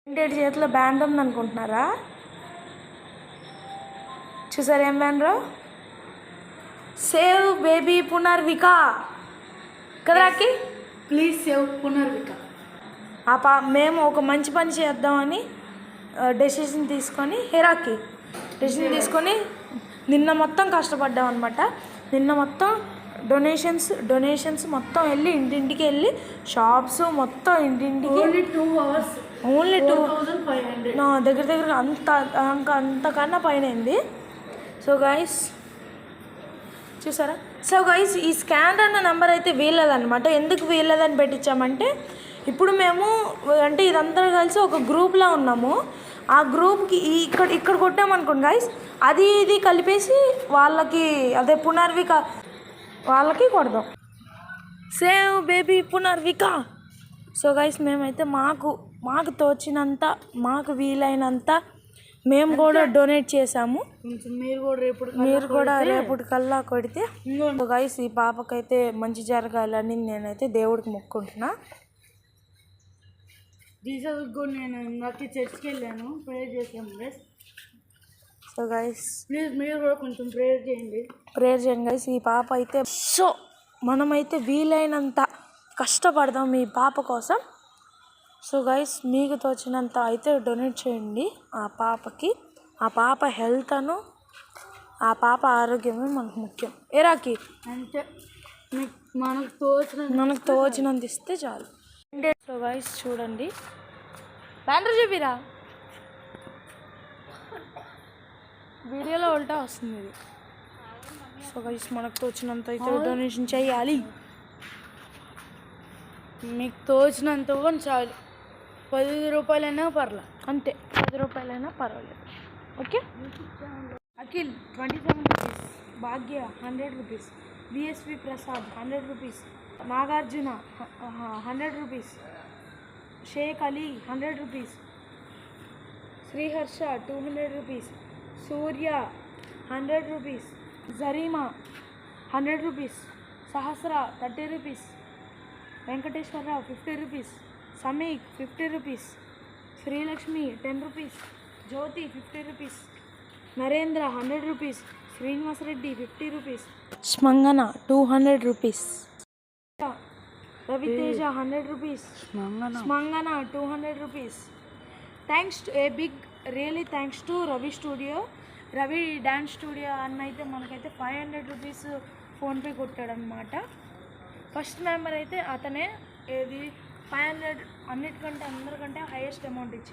ఇంటి చేతిలో బ్యాండ్ ఉంది అనుకుంటున్నారా? చూసారు ఏం బ్యాండ్? సేవ్ బేబీ పునర్విక కదరాకి. Please save Punarvika. మేము ఒక మంచి పని చేద్దామని డెసిషన్ తీసుకొని నిన్న మొత్తం కష్టపడ్డాం అనమాట. నిన్న మొత్తం డొనేషన్స్ మొత్తం వెళ్ళి ఇంటింటికి వెళ్ళి షాప్స్ మొత్తం ఇంటింటికి ఓన్లీ 2,500 దగ్గర అంతకన్నా పైన అయింది. సో గైస్ చూసారా? సో గైస్ ఈ స్కాన్ అన్న నెంబర్ అయితే వీలదనమాట. ఎందుకు వీలదని పెట్టించామంటే ఇప్పుడు మేము అంటే ఇదంతా కలిసి ఒక గ్రూప్లో ఉన్నాము. ఆ గ్రూప్కి ఇక్కడ కొట్టామనుకోండి గైస్, అది ఇది కలిపేసి వాళ్ళకి అదే పునర్విక వాళ్ళకి కొడదాం. Save baby Punarvika. So guys మేమైతే మాకు తోచినంత మాకు వీలైనంత మేము కూడా డొనేట్ చేసాము. మీరు కూడా రేపటికల్లా కొడితే గైస్ ఈ పాపకైతే మంచి జరగాలని నేనైతే దేవుడికి మొక్కుంటున్నా. నేను నాకు చర్చ్కి వెళ్ళాను, ప్రేయర్ చేసాము. సో గైస్ ప్లీజ్ మీరు కూడా కొంచెం ప్రేయర్ చేయండి గైస్. ఈ పాప అయితే సో మనమైతే వీలైనంత కష్టపడదాం ఈ పాప కోసం. సో గైస్ మీకు తోచినంత అయితే డొనేట్ చేయండి ఆ పాపకి. ఆ పాప హెల్త్ అను ఆ పాప ఆరోగ్యమే మనకు ముఖ్యం. ఏరాకి అంటే మనకు తోచినంత ఇస్తే చాలు. సో గైస్ చూడండి, బ్యానర్ చూపిరా, వీడియోలో ఉల్టా వస్తుంది ఇది. సో గైస్ మనకు తోచినంత అయితే డొనేషన్ చేయాలి. మీకు తోచినంత చాలు. 10 రూపాయలైనా పర్లేదు, అంతే. 10 రూపాయలైనా పర్వాలేదు. Okay. Akhil 27 rupees, Bhagya 100 rupees, BSV Prasad 100 rupees, Nagarjuna 100 rupees, Shaik Ali 100 rupees, Sriharsha 200 rupees, Surya 100 rupees, Zarima 100 rupees, Sahasra 30 rupees, Venkateswararao 50 rupees, Sameek 50 rupees, Srilakshmi 10 rupees, Jyothi 50 rupees, Narendra 100 rupees, Srinivasareddy 50 rupees, Smangana 200 rupees, Raviteja 100 rupees, Smangana 200 rupees. Thanks to Ravi dance studio అన్న అయితే మనకైతే 500 రూపీస్ ఫోన్పే కొట్టాడనమాట. ఫస్ట్ మెంబర్ అయితే అతనే. ఏది 500 అందరికంటే హైయెస్ట్ అమౌంట్ ఇచ్చింది.